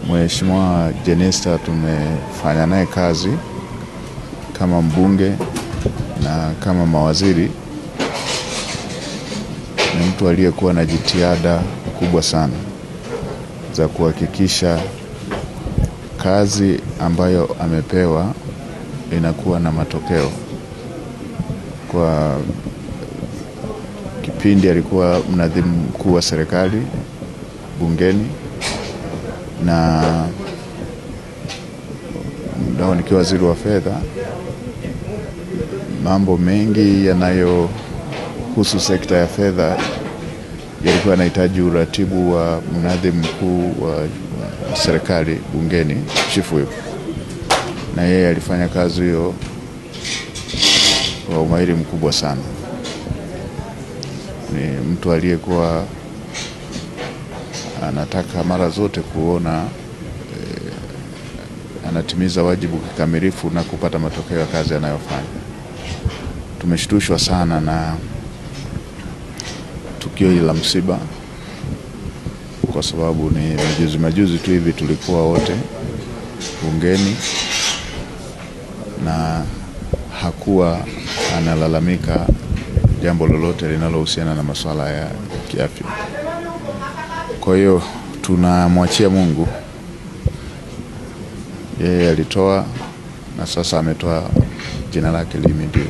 Mheshimiwa Jenista tumefanya naye kazi kama mbunge na kama mawaziri. Ni mtu aliyekuwa na jitihada kubwa sana za kuhakikisha kazi ambayo amepewa inakuwa na matokeo. Kwa kipindi alikuwa mnadhimu mkuu wa serikali bungeni, na ndio nikiwa waziri wa fedha. Mambo mengi yanayohusu sekta ya fedha yalikuwa yanahitaji uratibu wa mnadhimu mkuu wa serikali bungeni, Chief Whip, na yeye alifanya kazi hiyo kwa umahiri mkubwa sana. Ni mtu aliyekuwa anataka mara zote kuona anatimiza wajibu kikamilifu na kupata matokeo ya kazi anayofanya. Tumeshtushwa sana na tukio hili la msiba, kwa sababu ni majuzi tu hivi tulikuwa wote bungeni na hakuwa analalamika jambo lolote linalohusiana na masuala ya kiafya. Kwa hiyo tunamwachia Mungu. Yeye alitoa na sasa ametoa, jina lake lihimidiwe.